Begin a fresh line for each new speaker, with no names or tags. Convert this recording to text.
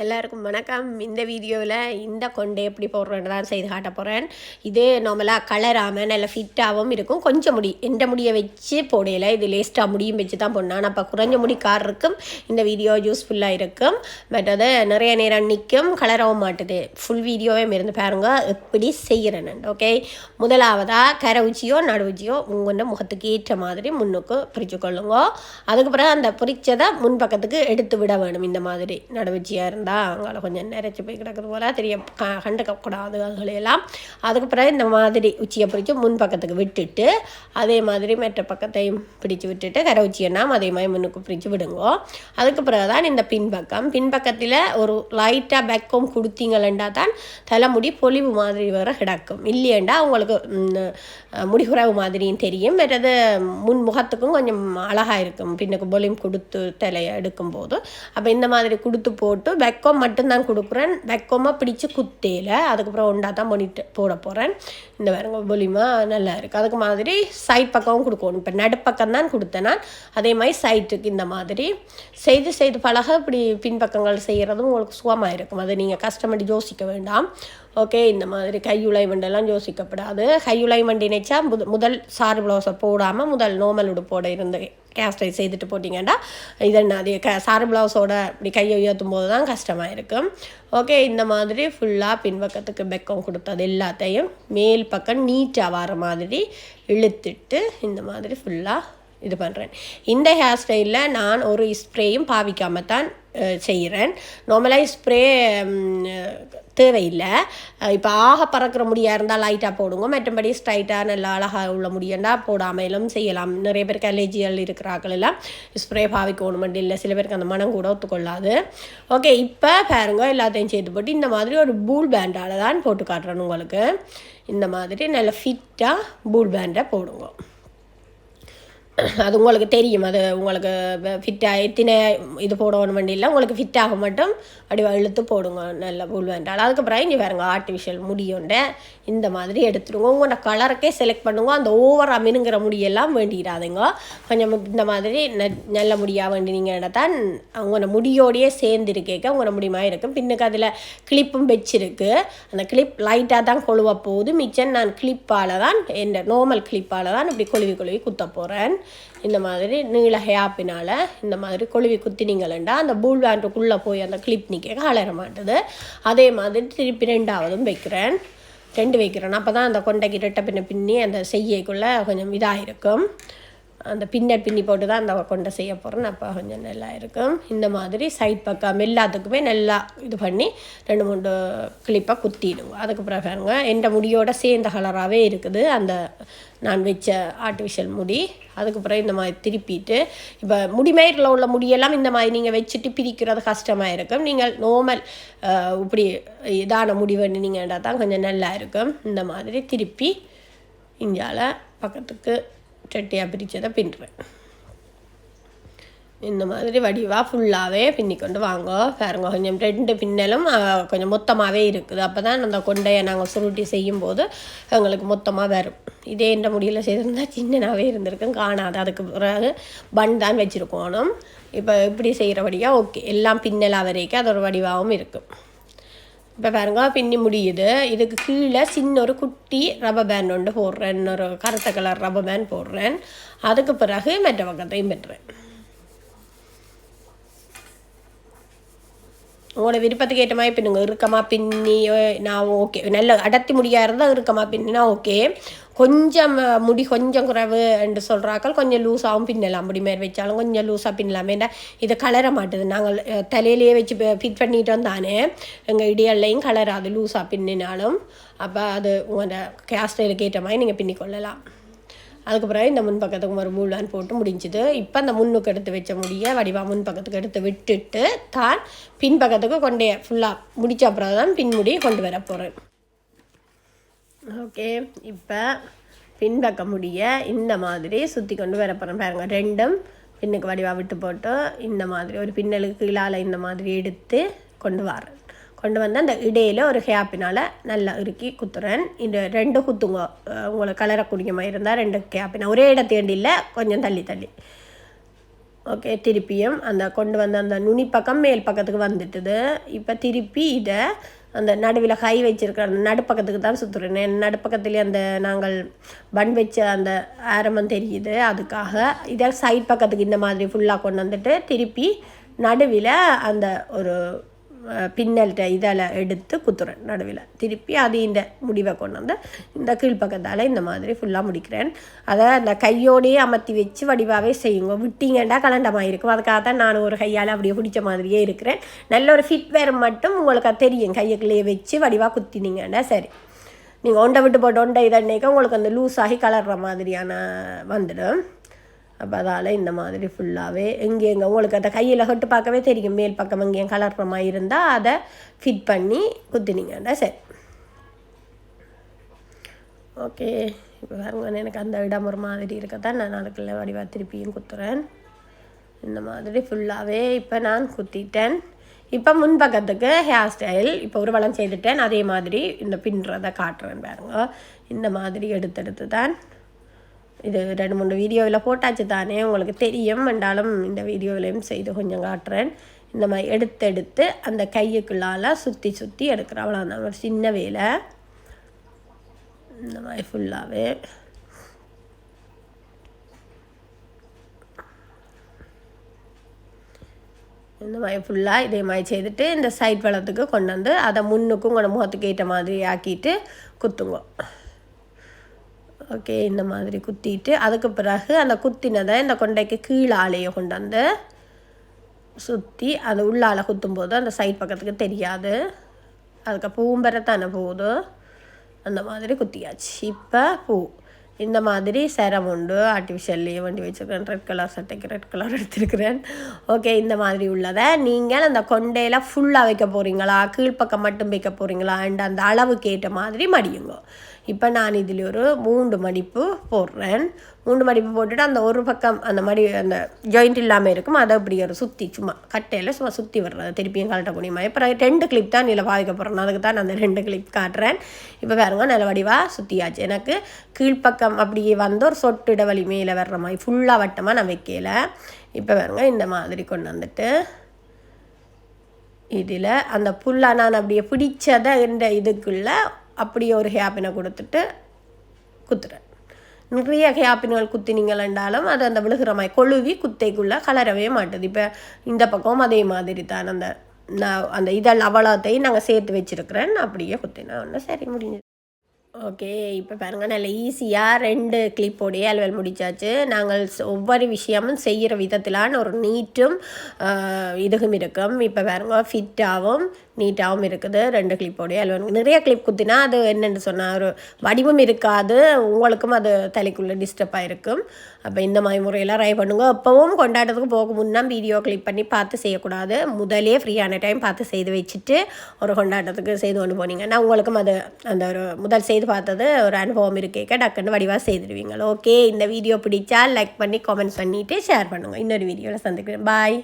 எல்லாருக்கும் வணக்கம். இந்த வீடியோவில் இந்த கொண்டை எப்படி போடுறேன்னு தான் செய்து காட்ட போகிறேன். இது நார்மலாக கலராமல் நல்ல ஃபிட்டாகவும் இருக்கும். கொஞ்சம் முடி எந்த முடியை வச்சு போடையில் இது லேஸ்ட்டாக முடியும் வச்சு தான் போடணும். அப்போ குறைஞ்ச முடிக்காரருக்கும் இந்த வீடியோ யூஸ்ஃபுல்லாக இருக்கும். பட் அது நிறைய நேரம் நிற்கும், கலராகவும் மாட்டுது. ஃபுல் வீடியோவே இருந்து பாருங்க எப்படி செய்கிறேன்னு. ஓகே, முதலாவதாக கரை உச்சியோ நடு உச்சியோ உங்களோட முகத்துக்கு ஏற்ற மாதிரி முன்னுக்கு பிரித்து கொள்ளுங்க. அதுக்கப்புறம் அந்த பிரித்ததை முன்பக்கத்துக்கு எடுத்து விட வேணும். இந்த மாதிரி நடு உச்சியாக இருந்தால் அங்கே கொஞ்சம் நிறைச்சி போய் கிடக்குது போல் தெரிய கண்டுக்கக்கூடாது அதுகளையெல்லாம். அதுக்கப்புறம் இந்த மாதிரி உச்சியை பிடிச்சி முன் பக்கத்துக்கு விட்டுட்டு அதே மாதிரி மற்ற பக்கத்தையும் பிடிச்சி விட்டுட்டு கரை உச்சியன்னா அதே மாதிரி முன்னுக்கு பிடிச்சி விடுங்க. அதுக்கு பிறகு தான் இந்த பின்பக்கத்தில் ஒரு லைட்டாக பேக்கும் கொடுத்தீங்களா தான் தலைமுடி பொலிவு மாதிரி வர கிடக்கும். இல்லையண்டா உங்களுக்கு முடிகுறவு மாதிரியும் தெரியும். மற்றது முன் முகத்துக்கும் கொஞ்சம் அழகாக இருக்கும் பின்னுக்கு பொலியும் கொடுத்து தலையை எடுக்கும்போது. அப்போ இந்த மாதிரி கொடுத்து போட்டு வெக்கம் மட்டும்தான் கொடுக்குறேன். வெக்கமாக பிடிச்சி குத்தையில் அதுக்கப்புறம் ஒன்றா தான் பண்ணிட்டு போட போகிறேன். இந்த வேறுங்க பொலிமா நல்லா இருக்குது. அதுக்கு மாதிரி சைட் பக்கமும் கொடுக்கணும். இப்போ நடுப்பக்கம் தான் கொடுத்தேன்னா அதே மாதிரி சைட்டுக்கு இந்த மாதிரி செய்து பழக இப்படி பின்பக்கங்கள் செய்கிறதும் உங்களுக்கு சுகமாக இருக்கும். அது நீங்கள் கஷ்டப்பட்டு யோசிக்க வேண்டாம். ஓகே, இந்த மாதிரி கையுளை வண்டெல்லாம் யோசிக்கப்படாது. கையுளை வண்டி நினச்சா முதல் சாறு ப்ளவுஸை போடாமல் முதல் நோமல் உடுப்போட இருந்து கேஸ்டை செய்துட்டு போட்டிங்கன்னா இதென்ன அது சாறு ப்ளவுஸோட இப்படி கையை உயர்த்தும் போது தான் கஷ்டமாக இருக்கும். ஓகே, இந்த மாதிரி ஃபுல்லாக பின்பக்கத்துக்கு பெக்கம் கொடுத்தது எல்லாத்தையும் மேல் பக்கம் நீட்டாக வர மாதிரி இழுத்துட்டு இந்த மாதிரி ஃபுல்லாக இது பண்ணுறேன். இந்த ஹேர் ஸ்டைலில் நான் ஒரு ஸ்ப்ரேயும் பாவிக்காமல் தான் செய்கிறேன். நார்மலாக ஸ்ப்ரே தேவையில்லை. இப்போ பறக்கிற முடியாக இருந்தால் லைட்டாக போடுங்க. மற்றபடி ஸ்ட்ரைட்டாக நல்லா அழகாக உள்ள முடியண்டா போடாமலும் செய்யலாம். நிறைய பேருக்கு அலர்ஜிகள் இருக்கிறாக்கள் எல்லாம் ஸ்ப்ரே பாவிக்கணும் மட்டும் இல்லை, சில பேருக்கு அந்த மனம் கூட ஒத்துக்கொள்ளாது. ஓகே, இப்போ பாருங்க எல்லாத்தையும் செய்து போட்டு இந்த மாதிரி ஒரு பூல் பேண்டால் தான் போட்டு காட்டுறேன் உங்களுக்கு. இந்த மாதிரி நல்ல ஃபிட்டாக பூல் பேண்டை போடுங்க. அது உங்களுக்கு தெரியும், அது உங்களுக்கு ஃபிட்டாக எத்தனை இது போடணும் வண்டியில் உங்களுக்கு ஃபிட்டாக மட்டும் அப்படி இழுத்து போடுங்க நல்ல பூல் வேண்டாம். அதுக்கப்புறம் இங்கே வேறுங்க ஆர்டிஃபிஷியல் முடியுண்ட இந்த மாதிரி எடுத்துடுங்க. உங்களோட கலருக்கே செலக்ட் பண்ணுங்க. அந்த ஓவராக மினுங்கிற முடியெல்லாம் வேண்டிடாதுங்க. கொஞ்சம் இந்த மாதிரி நல்ல முடியாக வேண்டினீங்கன்னா தான் உங்களோட முடியோடையே சேர்ந்துருக்கேக்க உங்களோட முடியுமாக இருக்கும். பின்னுக்கு அதில் கிளிப்பும் வச்சிருக்கு. அந்த கிளிப் லைட்டாக தான் கொழுவ போகுது. மிச்சம் நான் கிளிப்பால் தான் என் நார்மல் கிளிப்பால் தான் இப்படி கொழுவி குத்த போகிறேன். இந்த மாதிரி நீள ஹேப்பினால் இந்த மாதிரி கொழுவி குத்தினீங்களா அந்த பூல் வேண்டுக்குள்ளே போய் அந்த கிளிப் நிற்க கலர மாட்டுது. அதே மாதிரி திருப்பி ரெண்டாவதும் வைக்கிறேன். 2 வைக்கிறேன். அப்போ தான் அந்த கொண்டைக்கு ரெட்டை பின்னி அந்த செய்யக்குள்ளே கொஞ்சம் இதாக இருக்கும். அந்த பின்னி போட்டு தான் அந்த கொண்டை செய்ய போகிறேன். அப்போ கொஞ்சம் நல்லா இருக்கும். இந்த மாதிரி சைட் பக்கம் எல்லாத்துக்குமே நல்லா இது பண்ணி 2-3 கிளிப்பாக குத்திடுங்க. அதுக்கப்புறம் பாருங்க எந்த முடியோட சேர்ந்த கலராகவே இருக்குது அந்த நான் வச்ச ஆர்டிஃபிஷியல் முடி. அதுக்கப்புறம் இந்த மாதிரி திருப்பிட்டு இப்போ முடிமயிரில் உள்ள முடியெல்லாம் இந்த மாதிரி நீங்கள் வச்சுட்டு பிரிக்கிறது கஷ்டமாக இருக்கும். நீங்கள் நார்மல் இப்படி இதான முடி வேண்டினீங்கன்னா தான் கொஞ்சம் நல்லா இருக்கும். இந்த மாதிரி திருப்பி இங்கால பக்கத்துக்கு சட்டியாக பிரித்ததை பின்னுறேன். இந்த மாதிரி வடிவாக ஃபுல்லாகவே பின்னிக்கொண்டு வாங்க. பாருங்க கொஞ்சம் 2 பின்னலும் கொஞ்சம் மொத்தமாகவே இருக்குது. அப்போ தான் அந்த கொண்டையை நாங்கள் சுருட்டி செய்யும்போது எங்களுக்கு மொத்தமாக வரும். இதே எந்த முடியல செய்திருந்தால் சின்னனாகவே இருந்திருக்கும், காணாது. அதுக்கு பிறகு பன் தான் வச்சுருக்கணும். இப்போ இப்படி செய்கிறபடியாக ஓகே, எல்லாம் பின்னலாக வரைக்கும் அது ஒரு வடிவாகவும் இருக்கும். இப்போ பாருங்க பின்னி முடியுது. இதுக்கு கீழே சின்ன ஒரு குட்டி ரப்பர் பேண்ட் ஒன்று போடுறேன். ஒரு கருத்த கலர் ரப்பர் பேண்ட் போடுறேன். அதுக்கு பிறகு மெட்ட பக்கத்தையும் பெற்றுறேன். உங்களோட விருப்பத்துக்கு ஏற்ற மாதிரி பின்னுங்க. இறுக்கமாக பின்னி நான் ஓகே, நல்ல அடர்த்தி முடியாக இருந்தால் இறுக்கமாக பின்னினா ஓகே. கொஞ்சம் முடி கொஞ்சம் குறைவு என்று சொல்கிறாக்கள் கொஞ்சம் லூஸாகவும் பின்னலாம். முடி மாரி வச்சாலும் கொஞ்சம் லூஸாக பின்னலாம். ஏன்னா இதை கலர மாட்டுது. நாங்கள் தலையிலேயே வச்சு ஃபிட் பண்ணிட்டோம் தானே, எங்கள் இடியல்லையும் கலராது லூஸாக பின்னினாலும். அப்போ அது உங்களோட ஹேர் ஸ்டைலுக்கு ஏற்ற மாதிரி நீங்கள் பின்னிக்கொள்ளலாம். அதுக்கப்புறம் இந்த முன்பக்கத்துக்கு ஒரு பூல்வான் போட்டு முடிஞ்சுது. இப்போ அந்த முன்னுக்கு எடுத்து வச்ச முடிய வடிவாக முன்பக்கத்துக்கு எடுத்து விட்டுட்டு தான் பின்பக்கத்துக்கு கொண்டே ஃபுல்லாக முடித்த அப்புறம் தான் பின்முடி கொண்டு வர போகிறேன். ஓகே, இப்போ பின்பக்க முடிய இந்த மாதிரி சுற்றி கொண்டு வர போகிறேன். பாருங்கள் 2ம் பின்னுக்கு வடிவாக விட்டு போட்டு இந்த மாதிரி ஒரு பின்னலுக்கு கீழால் இந்த மாதிரி எடுத்து கொண்டு வந்து அந்த இடையில் ஒரு கேப்பினால் நல்லா இறுக்கி குத்துறேன். இந்த 2 குத்துங்க. உங்களுக்கு கலரக்கூடிய மாதிரி இருந்தால் 2 கேப்பினா ஒரே இடத்தேண்டி இல்லை, கொஞ்சம் தள்ளி ஓகே, திருப்பியும் அந்த கொண்டு வந்த அந்த நுனி பக்கம் மேல் பக்கத்துக்கு வந்துட்டுது. இப்போ திருப்பி இதை அந்த நடுவில் கை வச்சிருக்கிற அந்த நடுப்பக்கத்துக்கு தான் சுற்றுறேன். நடுப்பக்கத்துலேயே அந்த நாங்கள் பன் வச்ச அந்த ஆரம்பம் தெரியுது, அதுக்காக இதை சைட் பக்கத்துக்கு இந்த மாதிரி ஃபுல்லாக கொண்டு வந்துட்டு திருப்பி நடுவில் அந்த ஒரு பின்னல்கிட்ட இதால் எடுத்து குத்துறேன் நடுவில். திருப்பி அது இந்த முடிவை கொண்டு வந்து இந்த கீழ்ப்பக்கத்தால் இந்த மாதிரி ஃபுல்லாக முடிக்கிறேன். அதை அந்த கையோடையே அமர்த்தி வச்சு வடிவாகவே செய்யுங்க. விட்டிங்கன்னா கலண்டமாக இருக்கும். அதுக்காக தான் நான் ஒரு கையால் அப்படியே பிடிச்ச மாதிரியே இருக்கிறேன். நல்ல ஒரு ஃபிட் வேறு மட்டும் உங்களுக்கு அது தெரியும். கையக்குள்ளேயே வச்சு வடிவாக குத்தினீங்கன்னா சரி. நீங்கள் ஒண்டை விட்டு போட்டு ஒண்டை இதன்னைக்கு உங்களுக்கு அந்த லூஸ் ஆகி கலர்ற மாதிரியான வந்துடும். அப்போ அதால் இந்த மாதிரி ஃபுல்லாகவே எங்கேங்க உங்களுக்கு அந்த கையில் தொட்டு பார்க்கவே தெரியும். மேல் பக்கம் எங்கேயும் கலர்ற மாதிரி இருந்தால் அதை ஃபிட் பண்ணி குத்தினீங்கன்னா சரி. ஓகே, இப்போ பாருங்க எனக்கு அந்த இடம் ஒரு மாதிரி இருக்கத்தான் நான் அதுக்குள்ளே வடிவாக திருப்பியும் குத்துறேன். இந்த மாதிரி ஃபுல்லாகவே இப்போ நான் குத்திட்டேன். இப்போ முன்பக்கத்துக்கு ஹேர் ஸ்டைல் இப்போ ஒரு வளம் செய்துட்டேன். அதே மாதிரி இந்த பின்னுறதை காட்டுறேன் பாருங்க. இந்த மாதிரி எடுத்து தான் இது 2-3 வீடியோவில் போட்டாச்சு தானே, உங்களுக்கு தெரியும். என்றாலும் இந்த வீடியோவிலையும் செய்து கொஞ்சம் காட்டுறேன். இந்த மாதிரி எடுத்து அந்த கையுக்குள்ளால் சுற்றி எடுக்கிறேன். அவ்வளோதான், ஒரு சின்ன வேலை. இந்த மாதிரி ஃபுல்லாகவே இந்த மாதிரி ஃபுல்லாக இதே மாதிரி செய்துட்டு இந்த சைட் வளத்துக்கு கொண்டு வந்து அதை முன்னுக்கும் உங்களோட முகத்துக்கு ஏற்ற மாதிரி ஆக்கிட்டு குத்துங்க. ஓகே, இந்த மாதிரி குத்திட்டு அதுக்கு பிறகு அந்த குத்தினதை இந்த கொண்டைக்கு கீழாலேயே கொண்டு வந்து சுற்றி அது உள்ளால் குத்தும்போது அந்த சைட் பக்கத்துக்கு தெரியாது. அதுக்கு பூம்பரத்தான போகுது. அந்த மாதிரி குத்தியாச்சு. இப்போ பூ இந்த மாதிரி சரம் உண்டு. ஆர்டிஃபிஷியல்லையே வண்டி வச்சுருக்கிறேன். ரெட் கலர் சட்டைக்கு ரெட் கலர் எடுத்துருக்கிறேன். ஓகே, இந்த மாதிரி உள்ளதை நீங்கள் அந்த கொண்டையில் ஃபுல்லாக வைக்க போகிறீங்களா, கீழ்ப்பக்கம் மட்டும் வைக்க போகிறீங்களா அண்ட் அந்த அளவுக்கு ஏற்ற மாதிரி மடியுங்க. இப்போ நான் இதில் ஒரு 3 மடிப்பு போடுறேன். 3 மடிப்பு போட்டுட்டு அந்த ஒரு பக்கம் அந்த அந்த ஜாயிண்ட் இல்லாமல் இருக்கும். அதை அப்படி ஒரு சுற்றி சும்மா கட்டையில் சும்மா சுற்றி வர்றது திருப்பியும் கலட்டக்கூடிய மாதிரி. இப்போ 2 கிளிப் தான் இதில் பாதிக்க போகிறேன். அதுக்கு தான் நான் அந்த 2 கிளிப் காட்டுறேன். இப்போ பாருங்க, நல்ல வடிவாக சுற்றியாச்சு. எனக்கு கீழ்ப்பக்கம் அப்படியே வந்து ஒரு சொட்டு இடவழி மேலே வர்ற மாதிரி ஃபுல்லாக வட்டமாக நான் வைக்கல. இப்போ பாருங்க, இந்த மாதிரி கொண்டு வந்துட்டு இதில் அந்த ஃபுல்லாக நான் அப்படியே பிடிச்சதை இந்த இதுக்குள்ளே அப்படியே ஒரு ஹேப்பினை கொடுத்துட்டு குத்துறேன். நிறைய ஹேப்பின்கள் குத்தினீங்களாண்டாலும் அது அந்த விழுகிற மாதிரி கொழுவி குத்தைக்குள்ளே கலரவே மாட்டுது. இப்போ இந்த பக்கம் அதே மாதிரி தான் அந்த இதழ் அவ்வளோத்தையும் நாங்கள் சேர்த்து வச்சுருக்கிறேன். அப்படியே குத்தினா ஒன்று சரி முடிஞ்சது. ஓகே, இப்போ பாருங்கள், நல்ல ஈஸியாக 2 கிளிப்போடையே அலுவல் முடித்தாச்சு. நாங்கள் ஒவ்வொரு விஷயமும் செய்கிற விதத்திலான ஒரு நீட்டும் இதுவும் இருக்கும். இப்போ பாருங்க, ஃபிட்டாகவும் நீட்டாகவும் இருக்குது. 2 கிளிப்போடையே அலுவல். நிறைய கிளிப் குத்தினா அது என்னென்னு சொன்னால் ஒரு வடிவம் இருக்காது. உங்களுக்கும் அது தலைக்குள்ளே டிஸ்டர்பாக இருக்கும். அப்போ இந்த மாதிரி முறையெல்லாம் ட்ரை பண்ணுங்க. எப்போவும் கொண்டாட்டத்துக்கு போக முன்னா வீடியோ கிளிப் பண்ணி பார்த்து செய்யக்கூடாது. முதலே ஃப்ரீயான டைம் பார்த்து செய்து வச்சுட்டு ஒரு கொண்டாட்டத்துக்கு செய்து கொண்டு போனீங்கன்னா உங்களுக்கும் அது அந்த ஒரு முதல் செய்து பார்த்தது ஒரு அனுபவம் இருக்கேக்க டக்குன்னு வடிவாக செய்திருவீங்க. ஓகே, இந்த வீடியோ பிடிச்சா லைக் பண்ணி கமெண்ட்ஸ் பண்ணிவிட்டு ஷேர் பண்ணுங்கள். இன்னொரு வீடியோவில் சந்திக்கிறேன். பாய்.